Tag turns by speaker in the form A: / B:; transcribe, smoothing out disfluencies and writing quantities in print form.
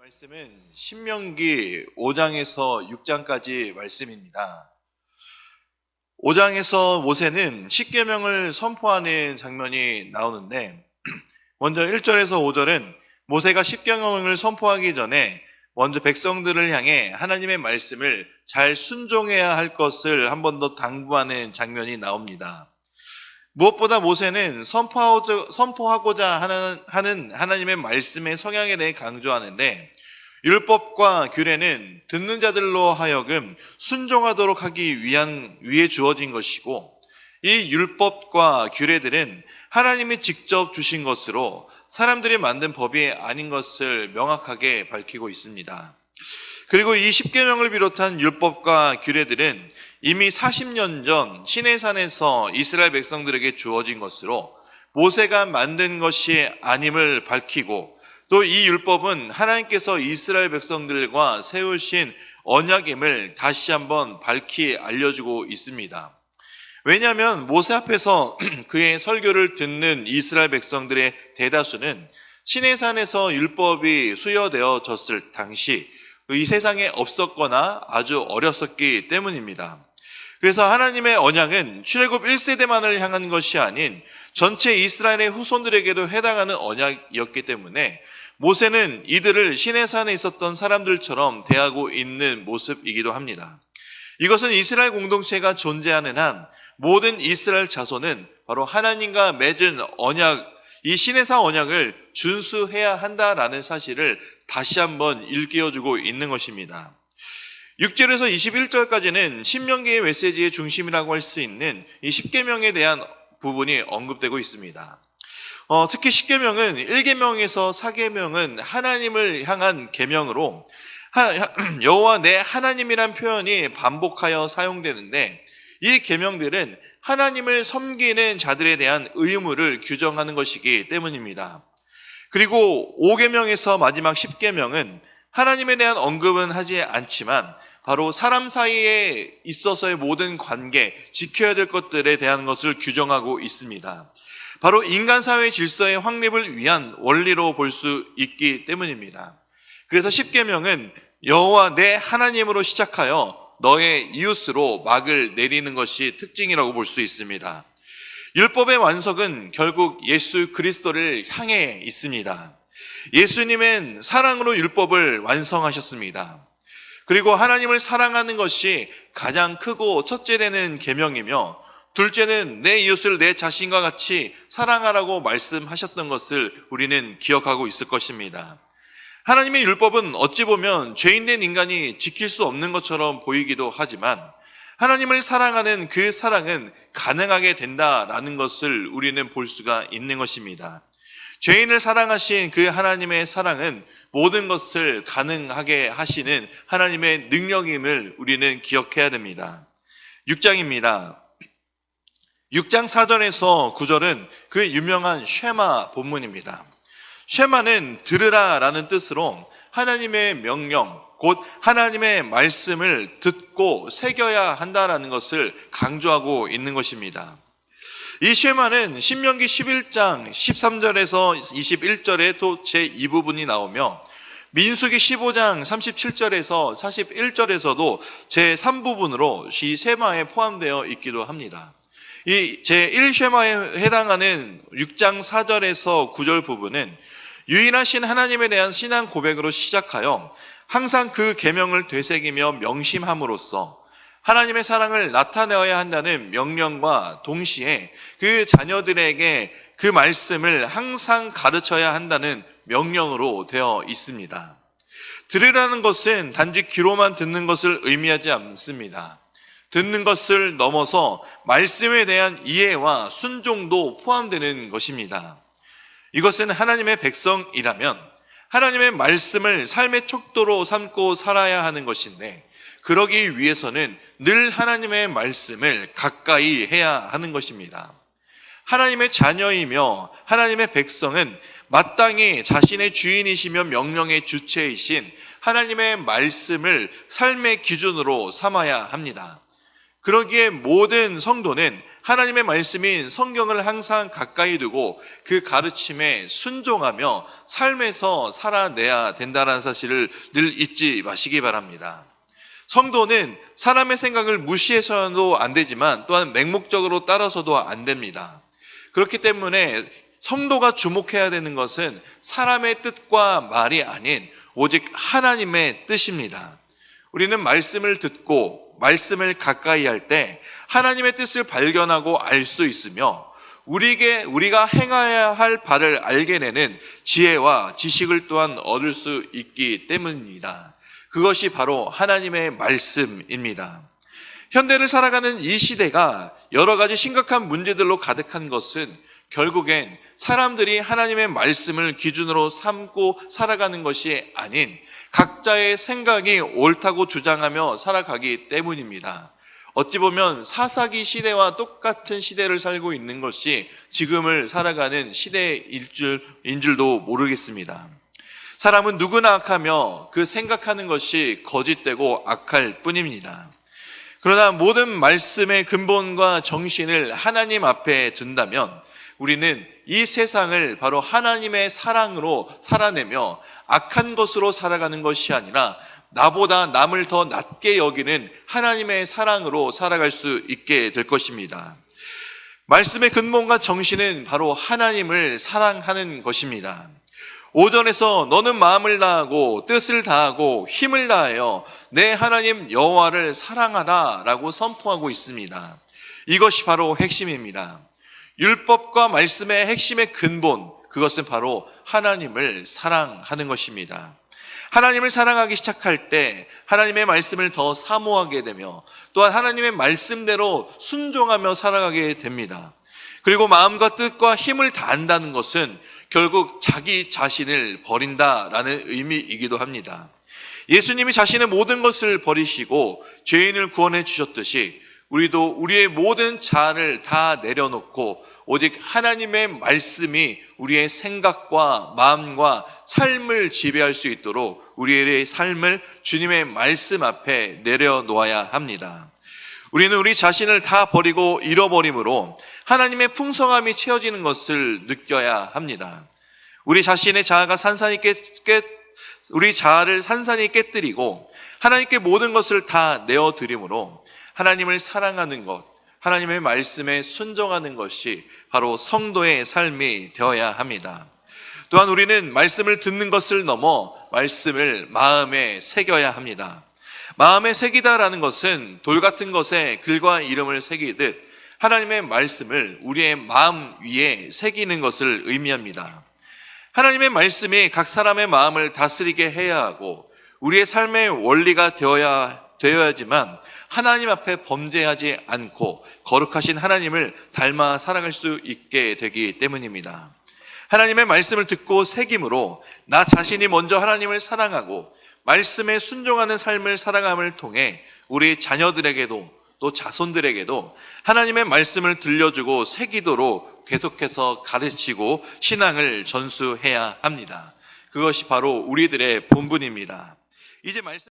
A: 말씀은 신명기 5장에서 6장까지 말씀입니다. 5장에서 모세는 십계명을 선포하는 장면이 나오는데 먼저 1절에서 5절은 모세가 십계명을 선포하기 전에 먼저 백성들을 향해 하나님의 말씀을 잘 순종해야 할 것을 한 번 더 당부하는 장면이 나옵니다. 무엇보다 모세는 선포하고자 하는 하나님의 말씀의 성향에 대해 강조하는데 율법과 규례는 듣는 자들로 하여금 순종하도록 하기 위해 주어진 것이고 이 율법과 규례들은 하나님이 직접 주신 것으로 사람들이 만든 법이 아닌 것을 명확하게 밝히고 있습니다. 그리고 이 십계명을 비롯한 율법과 규례들은 이미 40년 전 시내산에서 이스라엘 백성들에게 주어진 것으로 모세가 만든 것이 아님을 밝히고 또 이 율법은 하나님께서 이스라엘 백성들과 세우신 언약임을 다시 한번 밝히 알려주고 있습니다. 왜냐하면 모세 앞에서 그의 설교를 듣는 이스라엘 백성들의 대다수는 시내산에서 율법이 수여되어졌을 당시 이 세상에 없었거나 아주 어렸었기 때문입니다. 그래서 하나님의 언약은 출애굽 1세대만을 향한 것이 아닌 전체 이스라엘의 후손들에게도 해당하는 언약이었기 때문에 모세는 이들을 시내산에 있었던 사람들처럼 대하고 있는 모습이기도 합니다. 이것은 이스라엘 공동체가 존재하는 한 모든 이스라엘 자손은 바로 하나님과 맺은 언약, 이 시내산 언약을 준수해야 한다라는 사실을 다시 한번 일깨워주고 있는 것입니다. 6절에서 21절까지는 신명기의 메시지의 중심이라고 할 수 있는 이 십계명에 대한 부분이 언급되고 있습니다. 특히 십계명은 1계명에서 4계명은 하나님을 향한 계명으로 여호와 내 하나님이란 표현이 반복하여 사용되는데 이 계명들은 하나님을 섬기는 자들에 대한 의무를 규정하는 것이기 때문입니다. 그리고 5계명에서 마지막 10계명은 하나님에 대한 언급은 하지 않지만 바로 사람 사이에 있어서의 모든 관계, 지켜야 될 것들에 대한 것을 규정하고 있습니다. 바로 인간 사회 질서의 확립을 위한 원리로 볼 수 있기 때문입니다. 그래서 십계명은 여호와 내 하나님으로 시작하여 너의 이웃으로 막을 내리는 것이 특징이라고 볼 수 있습니다. 율법의 완성은 결국 예수 그리스도를 향해 있습니다. 예수님은 사랑으로 율법을 완성하셨습니다. 그리고 하나님을 사랑하는 것이 가장 크고 첫째되는 계명이며 둘째는 내 이웃을 내 자신과 같이 사랑하라고 말씀하셨던 것을 우리는 기억하고 있을 것입니다. 하나님의 율법은 어찌 보면 죄인된 인간이 지킬 수 없는 것처럼 보이기도 하지만 하나님을 사랑하는 그 사랑은 가능하게 된다라는 것을 우리는 볼 수가 있는 것입니다. 죄인을 사랑하신 그 하나님의 사랑은 모든 것을 가능하게 하시는 하나님의 능력임을 우리는 기억해야 됩니다. 6장입니다. 6장 4절에서 9절은 그 유명한 쉐마 본문입니다. 쉐마는 들으라라는 뜻으로 하나님의 명령, 곧 하나님의 말씀을 듣고 새겨야 한다라는 것을 강조하고 있는 것입니다. 이 쉐마는 신명기 11장 13절에서 21절에 또 제2부분이 나오며 민수기 15장 37절에서 41절에서도 제3부분으로 이 쉐마에 포함되어 있기도 합니다. 이 제1쉐마에 해당하는 6장 4절에서 9절 부분은 유일하신 하나님에 대한 신앙 고백으로 시작하여 항상 그 계명을 되새기며 명심함으로써 하나님의 사랑을 나타내어야 한다는 명령과 동시에 그 자녀들에게 그 말씀을 항상 가르쳐야 한다는 명령으로 되어 있습니다. 들으라는 것은 단지 귀로만 듣는 것을 의미하지 않습니다. 듣는 것을 넘어서 말씀에 대한 이해와 순종도 포함되는 것입니다. 이것은 하나님의 백성이라면 하나님의 말씀을 삶의 척도로 삼고 살아야 하는 것인데 그러기 위해서는 늘 하나님의 말씀을 가까이 해야 하는 것입니다. 하나님의 자녀이며 하나님의 백성은 마땅히 자신의 주인이시며 명령의 주체이신 하나님의 말씀을 삶의 기준으로 삼아야 합니다. 그러기에 모든 성도는 하나님의 말씀인 성경을 항상 가까이 두고 그 가르침에 순종하며 삶에서 살아내야 된다는 사실을 늘 잊지 마시기 바랍니다. 성도는 사람의 생각을 무시해서도 안 되지만 또한 맹목적으로 따라서도 안 됩니다. 그렇기 때문에 성도가 주목해야 되는 것은 사람의 뜻과 말이 아닌 오직 하나님의 뜻입니다. 우리는 말씀을 듣고 말씀을 가까이 할 때 하나님의 뜻을 발견하고 알 수 있으며 우리가 행해야 할 바를 알게 되는 지혜와 지식을 또한 얻을 수 있기 때문입니다. 그것이 바로 하나님의 말씀입니다. 현대를 살아가는 이 시대가 여러 가지 심각한 문제들로 가득한 것은 결국엔 사람들이 하나님의 말씀을 기준으로 삼고 살아가는 것이 아닌 각자의 생각이 옳다고 주장하며 살아가기 때문입니다. 어찌 보면 사사기 시대와 똑같은 시대를 살고 있는 것이 지금을 살아가는 시대인 줄도 모르겠습니다. 사람은 누구나 악하며 그 생각하는 것이 거짓되고 악할 뿐입니다. 그러나 모든 말씀의 근본과 정신을 하나님 앞에 둔다면 우리는 이 세상을 바로 하나님의 사랑으로 살아내며 악한 것으로 살아가는 것이 아니라 나보다 남을 더 낮게 여기는 하나님의 사랑으로 살아갈 수 있게 될 것입니다. 말씀의 근본과 정신은 바로 하나님을 사랑하는 것입니다. 오전에서 너는 마음을 다하고 뜻을 다하고 힘을 다하여 내 하나님 여호와를 사랑하라 라고 선포하고 있습니다. 이것이 바로 핵심입니다. 율법과 말씀의 핵심의 근본, 그것은 바로 하나님을 사랑하는 것입니다. 하나님을 사랑하기 시작할 때 하나님의 말씀을 더 사모하게 되며 또한 하나님의 말씀대로 순종하며 살아가게 됩니다. 그리고 마음과 뜻과 힘을 다한다는 것은 결국 자기 자신을 버린다라는 의미이기도 합니다. 예수님이 자신의 모든 것을 버리시고 죄인을 구원해 주셨듯이 우리도 우리의 모든 자아를 다 내려놓고 오직 하나님의 말씀이 우리의 생각과 마음과 삶을 지배할 수 있도록 우리의 삶을 주님의 말씀 앞에 내려놓아야 합니다. 우리는 우리 자신을 다 버리고 잃어버림으로 하나님의 풍성함이 채워지는 것을 느껴야 합니다. 우리 자신의 자아가 우리 자아를 산산히 깨뜨리고 하나님께 모든 것을 다 내어드림으로 하나님을 사랑하는 것, 하나님의 말씀에 순종하는 것이 바로 성도의 삶이 되어야 합니다. 또한 우리는 말씀을 듣는 것을 넘어 말씀을 마음에 새겨야 합니다. 마음에 새기다라는 것은 돌 같은 것에 글과 이름을 새기듯 하나님의 말씀을 우리의 마음 위에 새기는 것을 의미합니다. 하나님의 말씀이 각 사람의 마음을 다스리게 해야 하고 우리의 삶의 원리가 되어야지만 하나님 앞에 범죄하지 않고 거룩하신 하나님을 닮아 살아갈 수 있게 되기 때문입니다. 하나님의 말씀을 듣고 새김으로 나 자신이 먼저 하나님을 사랑하고 말씀에 순종하는 삶을 살아감을 통해 우리 자녀들에게도 또 자손들에게도 하나님의 말씀을 들려주고 새기도록 계속해서 가르치고 신앙을 전수해야 합니다. 그것이 바로 우리들의 본분입니다. 이제 말씀